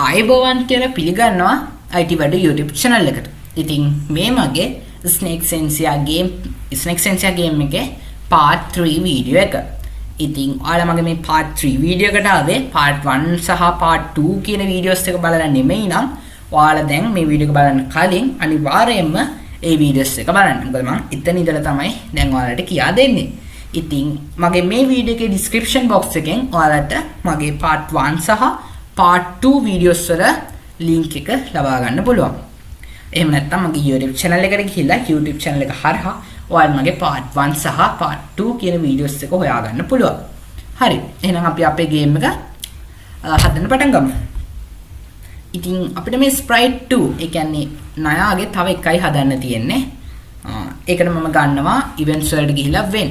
ආයුබෝවන් කියලා පිළිගන්නවා IT වඩු YouTube channel එකට. ඉතින් මේ මගේ Snake Xenzia game එකේ part 3 වීඩියෝ එක. ඉතින් ඔයාලා මගේ මේ part 3 වීඩියෝ එකට ආවේ part 1 සහ part 2 කියන වීඩියෝස් එක බලලා නෙමෙයි නම් ඔයාලා දැන් මේ වීඩියෝ එක බලන්න කලින් අනිවාර්යයෙන්ම ඒ වීඩියෝස් එක බලන්න. මොකද මම එතන ඉඳලා තමයි දැන් ඔයාලට කියා දෙන්නේ. ඉතින් මගේ මේ වීඩියෝ එකේ description box එකෙන් ඔයාලට මගේ part 1 සහ part 2 videos වල link එක ලබා ගන්න පුළුවන්. එහෙම නැත්නම් මගේ YouTube channel එකට ගිහිල්ලා YouTube channel එක හරහා ඔයාලට මගේ part 1 සහ part 2 කියන videos එක හොයා ගන්න පුළුවන්. හරි. එහෙනම් අපි අපේ game එක හදන්න පටන් ගමු. ඉතින් අපිට මේ sprite 2 ඒ කියන්නේ නයාගේ තව එකයි හදන්න තියෙන්නේ. ඒකට මම ගන්නවා events වලට ගිහිල්ලා when.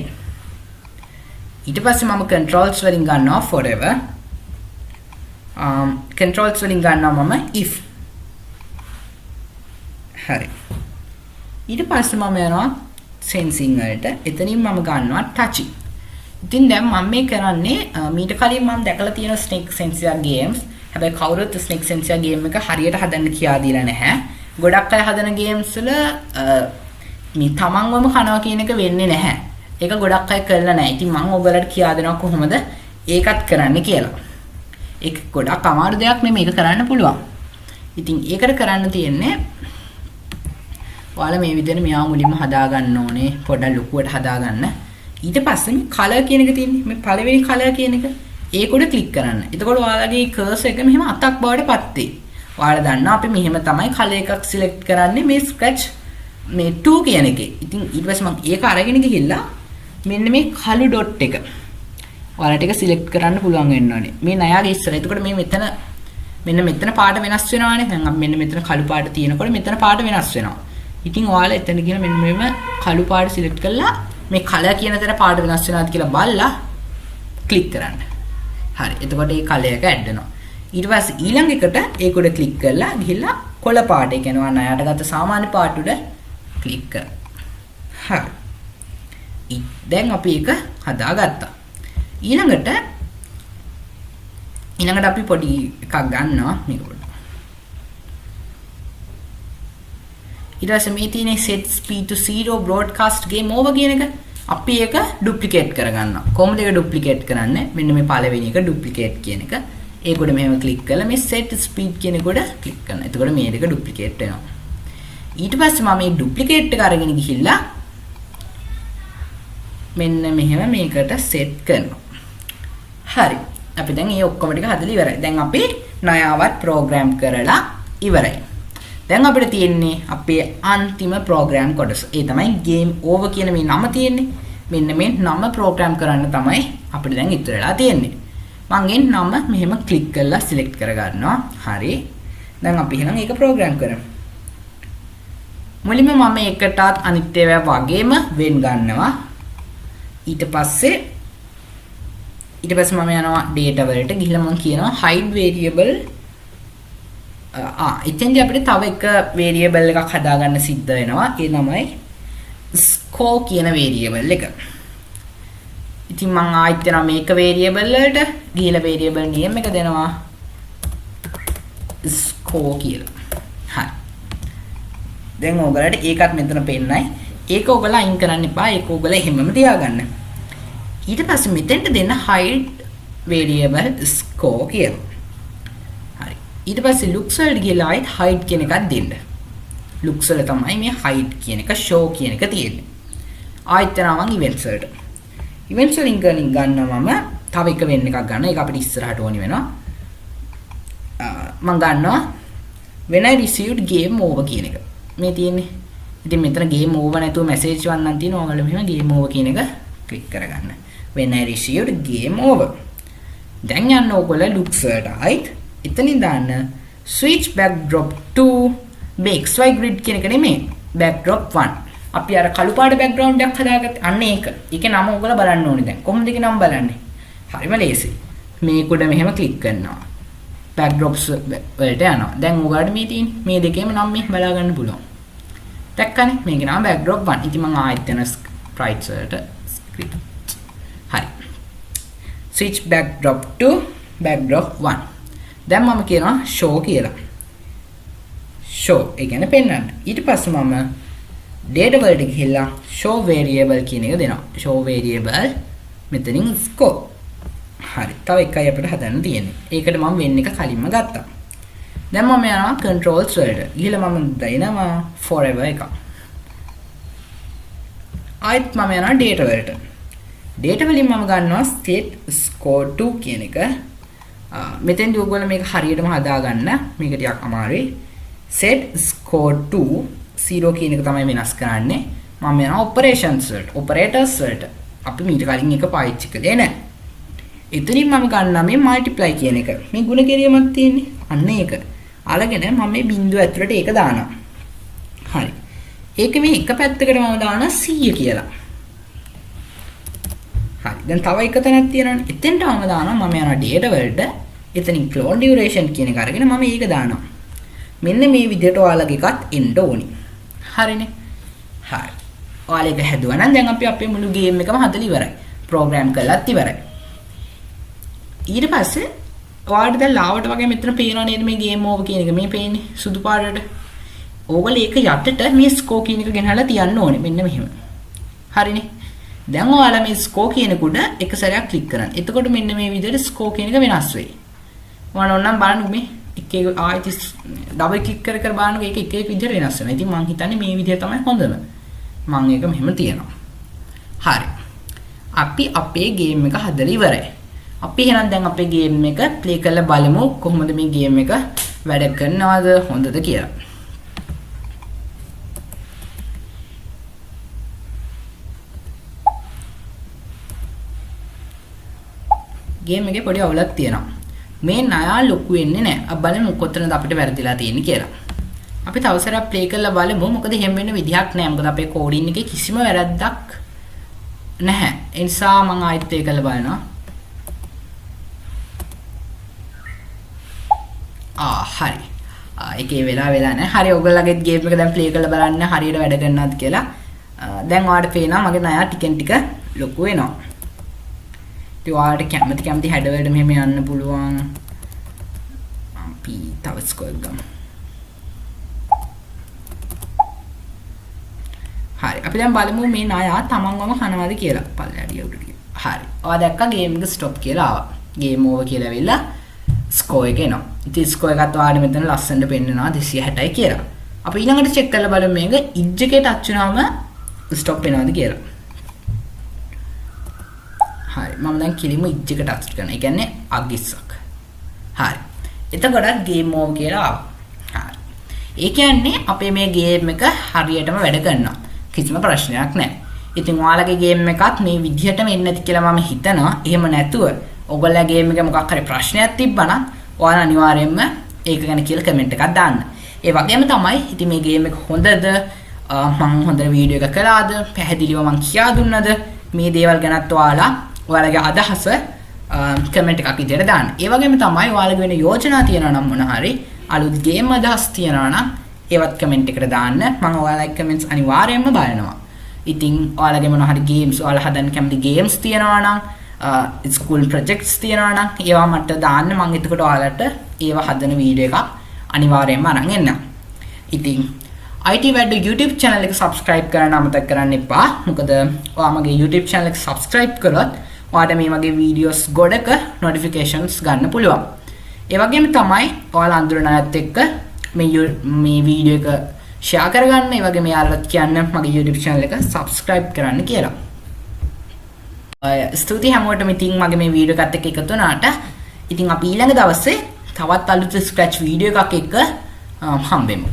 ඊට පස්සේ මම controls වලින් ගන්නවා forever. controls වලින් ගන්නවා මම if. හරි. ඊට පස්සේ මම යනවා sensing වලට. එතනින් මම ගන්නවා touching. ඉතින් දැන් මම මේ කරන්නේ මීට කලින් මම දැකලා තියෙන Snake Xenzia games. හැබැයි කවුරුත් Snake Xenzia game එක හරියට හදන්න කියා දීලා නැහැ. ගොඩක් අය හදන games වල මේ තමන්වම කනවා කියන එක වෙන්නේ නැහැ. ඒක ගොඩක් අය කරලා නැහැ. ඉතින් මම ඔයගලට කියා දෙනවා කොහොමද ඒකත් කරන්න කියලා. ඒක ගොඩක් අමාරු දෙයක් නෙමෙයි මේක කරන්න පුළුවන්. ඉතින් ඒකට කරන්න තියෙන්නේ ඔයාලා මේ විදිහට මෙයා මුලින්ම හදා ගන්න ඕනේ. පොඩ්ඩක් ලොකුවට හදා ගන්න. ඊට පස්සේ මේ color කියන එක තියෙන්නේ. මේ පළවෙනි color කියන එක ඒක උඩ ක්ලික් කරන්න. එතකොට ඔයාලගේ cursor එක මෙහෙම අතක් බවට පත් වෙයි. ඔයාලා දන්නවා අපි මෙහෙම තමයි color එකක් select කරන්නේ මේ scratch මේ 2 කියන එකේ. ඉතින් ඊට පස්සේ මම ඒක අරගෙන ගිහිල්ලා මෙන්න මේ කළු dot එක ඔයාලට ඒක සිලෙක්ට් කරන්න පුළුවන් වෙන්න ඕනේ. මේ නයාගේ ඉස්සර. එතකොට මේ මෙතන පාට වෙනස් වෙනවානේ. දැන් අපි මෙන්න මෙතන කළු පාට තියෙනකොට මෙතන පාට වෙනස් වෙනවා. ඉතින් ඔයාලා එතන ගිහලා මෙන්න මෙහෙම කළු පාට සිලෙක්ට් කරලා මේ කලර් කියන තැන පාට වෙනස් වෙනවාද කියලා බලලා ක්ලික් කරන්න. හරි. එතකොට මේ කලර් එක ඇඩ් වෙනවා. ඊට පස්සේ ඊළඟ එකට ඒක උඩ ක්ලික් කරලා ගිහිල්ලා කොළ පාට ඒ කියන්නේ නයාට ගත්ත සාමාන්‍ය පාට උඩ ක්ලික් කරන්න. හරි. දැන් අපි ඒක හදාගත්තා. ඊළඟට අපි පොඩි එකක් ගන්නවා මේක පොඩ්ඩක්. ඊට පස්සේ මේ තියෙන set speed to 0 broadcast game over කියන එක අපි ඒක duplicate කරගන්නවා. කොහොමද ඒක duplicate කරන්නේ? මෙන්න මේ පළවෙනි එක duplicate කියන එක. ඒක උඩ මෙහෙම ක්ලික් කරලා මේ set speed කියන එක උඩ ක්ලික් කරනවා. එතකොට මේ දෙක duplicate වෙනවා. ඊට පස්සේ මම මේ duplicate එක අරගෙන ගිහිල්ලා මෙන්න මෙහෙම මේකට set කරනවා. හරි. අපි දැන් මේ ඔක්කොම ටික හදලා ඉවරයි. දැන් අපි නයාවත් ප්‍රෝග්‍රෑම් කරලා ඉවරයි. දැන් අපිට තියෙන්නේ අපේ අන්තිම ප්‍රෝග්‍රෑම් කොටස. ඒ තමයි game over කියන මේ නම තියෙන්නේ. මෙන්න මේ නම ප්‍රෝග්‍රෑම් කරන්න තමයි අපිට දැන් ඉතුරු වෙලා තියෙන්නේ. මම මේ නම මෙහෙම ක්ලික් කරලා සිලෙක්ට් කරගන්නවා. හරි. දැන් අපි එහෙනම් ඒක ප්‍රෝග්‍රෑම් කරමු. මුලින්ම මම එකටත් අනිත් ඒවා වගේම වෙන් ගන්නවා. ඊට පස්සේ මම යනවා data වලට ගිහිල්ලා මම කියනවා hide variable එතෙන්දී අපිට තව එක variable එකක් හදාගන්න සිද්ධ වෙනවා. ඒ තමයි score කියන variable එක. ඉතින් මම ආයෙත් යනවා මේක variable වලට ගිහිල්ලා variable name එක දෙනවා score කියලා. හරි. දැන් ඔයගලට ඒකත් මෙතන පෙන්නයි. ඒක ඔයගලා අයින් කරන්න එපා. ඒක ඔයගලා එහෙමම තියාගන්න. ඊට පස්සේ මෙතෙන්ට දෙන්න hide variable score කියලා. හරි. ඊට පස්සේ looks වලට ගිහලා ආයෙත් hide කියන එකක් දෙන්න. looks වල තමයි මේ hide කියන එක show කියන එක තියෙන්නේ. ආයෙත් යනවා මම events වලට. events වලින් ගන්නවා මම තව එක වෙන්න එකක් ගන්න. ඒක අපිට ඉස්සරහට ඕනි වෙනවා. මම ගන්නවා when I received game over කියන එක. මේ තියෙන්නේ. ඉතින් මෙතන game over නැතුව message වන්නන් තියෙනවා. ඔයාලා මෙහෙම game over කියන එක ක්ලික් කරගන්න. when I received game over. දැන් යන්න ඕගොල්ලෝ looks වලට ආයිත් එතනින් දාන්න switch backdrop to මේ xy grid කියන එක නෙමෙයි backdrop 1. අපි අර කළු පාට background එකක් හදාගත්තා. අන්න ඒක. ඒකේ නම ඕගොල්ලෝ බලන්න ඕනේ දැන්. කොහොමද ඒකේ නම බලන්නේ? හරිම ලේසි. මේක උඩ මෙහෙම ක්ලික් කරනවා. backdrops වලට යනවා. දැන් ඕගොල්ලෝ මේ තියෙන මේ දෙකේම නම් මේ බලා ගන්න පුළුවන්. දැක්කනේ? මේකේ නම backdrop 1. ඉතින් මම ආයෙත් යන sprites වලට script. හරි. switch backdrop to backdrop 1. දැන් මම කියනවා show කියලා. show ඒ කියන්නේ පෙන්වන්න. ඊට පස්සේ මම data වලට ගිහිල්ලා show variable කියන එක දෙනවා. show variable මෙතනින් score. හරි. තව එකයි අපිට හදන්න තියෙන්නේ. ඒකට මම වෙන් එක කලින්ම ගත්තා. දැන් මම යනවා controls වලට. ගිහලා මම දෙනවා forever එක. ආයෙත් මම යනවා data වලට. data වලින් මම ගන්නවා state score 2 කියන එක. මෙතෙන්දී ඔයගොල්ලෝ මේක හරියටම හදාගන්න. මේක ටිකක් අමාරුයි. set score 2 0 කියන එක තමයි වෙනස් කරන්නේ. මම යනවා operations වලට. operators වලට. අපි මීට කලින් එක පාවිච්චි කළේ නැහැ. එතනින් මම ගන්නවා මේ multiply කියන එක. මේ ගුණ කිරීමක් තියෙන්නේ. අන්න ඒක. අරගෙන මම මේ බිංදුව ඇතුළට ඒක දානවා. හරි. ඒක මේ එක පැත්තකට මම දානවා 100 කියලා. හරි. දැන් තව එක තැනක් තියෙනවානේ. එතෙන්ට මම දානවා මම යනවා data වලට. එතනින් clone duration කියන එක අරගෙන මම ඒක දානවා. මෙන්න මේ විදිහට ඔයාලගේ එකත් එන්න ඕනි. හරිනේ. හරි. ඔයාලා ඒක හැදුවා නම් දැන් අපි අපේ මුළු ගේම් එකම හදලා ඉවරයි. ප්‍රෝග්‍රෑම් කරලාත් ඉවරයි. ඊට පස්සේ ඔයාලට දැන් ලාවට වගේ මෙතන පේනවා නේද මේ ගේම් ඕවර් කියන එක මේ පේන්නේ සුදු පාටට. ඕගොල්ලෝ ඒක යටට මේ ස්කෝර් කියන එක ගෙනහලා තියන්න ඕනේ මෙන්න මෙහෙම. හරිනේ. දැන් ඔයාලා මේ ස්කෝර් කියන කුඩ එක සැරයක් ක්ලික් කරන්න. එතකොට මෙන්න මේ විදිහට ස්කෝර් කියන එක වෙනස් වෙයි. ඔයාලා ඕනනම් බලන්න මේ එක එක ආයෙත් ඩබල් ක්ලික් කර කර බලන්න ඒක එක එක විදිහට වෙනස් වෙනවා. ඉතින් මම හිතන්නේ මේ විදිහ තමයි හොඳම. මම ඒක මෙහෙම තියනවා. හරි. අපි අපේ ගේම් එක හදලා ඉවරයි. අපි එහෙනම් දැන් අපේ ගේම් එක ප්ලේ කරලා බලමු කොහොමද මේ ගේම් එක වැඩ කරනවද හොඳද කියලා. ගේම් එකේ පොඩි අවුලක් තියෙනවා. මේ නයා ලොකු වෙන්නේ නැහැ. අපි බලමු කොතනද අපිට වැරදිලා තියෙන්නේ කියලා. අපි තව සැරයක් ප්ලේ කරලා බලමු. මොකද එහෙම වෙන්න විදිහක් නැහැ. මොකද අපේ කෝඩින් එකේ කිසිම වැරද්දක් නැහැ. ඒ නිසා මම ආයෙත් ප්ලේ කරලා බලනවා. හරි. ඒකේ වෙලා නැහැ. හරි ඔයගොල්ලෝගේ ගේම් එක දැන් ප්ලේ කරලා බලන්න හරියට වැඩ කරනවද කියලා. දැන් ඔයාලට පේනවා මගේ නයා ටිකෙන් ටික ලොකු වෙනවා. ඉතින් ඔයාලට කැමති හැඩවලට මෙහෙම යන්න පුළුවන්. අපි තව ස්කෝර් ගමු. හරි. අපි දැන් බලමු මේ නයා තමන්වම කනවාද කියලා. පල්ලෙහාට උඩට ගියා. හරි. ඔයා දැක්කා ගේම් එක ස්ටොප් කියලා ආවා. ගේම් ඕවර් කියලා වෙලා ස්කෝර් එක එනවා. ඉතින් ස්කෝර් එකත් ඔයාලට මෙතන ලස්සනට පෙන්නනවා 260යි කියලා. අපි ඊළඟට චෙක් කරලා බලමු මේක ඉජ් එකේ ටච් වුණාම ස්ටොප් වෙනවද කියලා. හරි. මම දැන් කිලිම ඉජ් එක ටච් කරනවා. ඒ කියන්නේ අගිස්සක්. හරි. එතකොට ගේම් ඕවර් කියලා ආවා. හරි. ඒ කියන්නේ අපේ මේ ගේම් එක හරියටම වැඩ කරනවා. කිසිම ප්‍රශ්නයක් නැහැ. ඉතින් ඔයාලගේ ගේම් එකත් මේ විදිහටම එන්නේ නැති කියලා මම හිතනවා. එහෙම නැතුව ඔයගොල්ලෝ ගේම් එකේ මොකක් හරි ප්‍රශ්නයක් තිබ්බනම් ඔයාලා අනිවාර්යයෙන්ම ඒක ගැන කියලා කමෙන්ට් එකක් දාන්න. ඒ වගේම තමයි ඉතින් මේ ගේම් එක හොඳද මම හොඳ වීඩියෝ එකක් කළාද පැහැදිලිව මම කියා දුන්නද මේ දේවල් ගැනත් ඔයාලගේ අදහස කමෙන්ට් එකක් විදියට දාන්න. ඒ වගේම තමයි ඔයාලගේ වෙන යෝජනා තියෙනවා නම් මොන හරි අලුත් ගේම් අදහස් තියෙනවා නම් ඒවත් කමෙන්ට් එකට දාන්න. මම ඔයාලගේ කමෙන්ට්ස් අනිවාර්යයෙන්ම බලනවා. ඉතින් ඔයාලගේ මොන හරි ගේම්ස් ඔයාලා හදන්න කැමති ගේම්ස් තියෙනවා නම් ස්කූල් ප්‍රොජෙක්ට්ස් තියෙනවා නම් ඒවා මට දාන්න. මම එතකොට ඔයාලට ඒවා හදන වීඩියෝ එකක් අනිවාර්යයෙන්ම අරන් එන්නම්. ඉතින් IT වැඩ YouTube channel එක subscribe කරන්න අමතක කරන්න එපා. මොකද ඔයා මගේ YouTube channel එක subscribe කරොත් ඔයාලට මේ වගේ videos ගොඩක notifications ගන්න පුළුවන්. ඒ වගේම තමයි ඔයාලා අඳුරන අයත් එක්ක මේ වීඩියෝ එක share කරගන්න. ඒ වගේම යාළුවත් කියන්න මගේ YouTube channel එක subscribe කරන්න කියලා. ස්තුතියි හැමෝටම ඉතින් මගේ මේ වීඩියෝ එකත් එක්ක එකතු වුණාට. ඉතින් අපි ඊළඟ දවසේ තවත් අලුත් scratch වීඩියෝ එකක් එක්ක හම්බෙමු.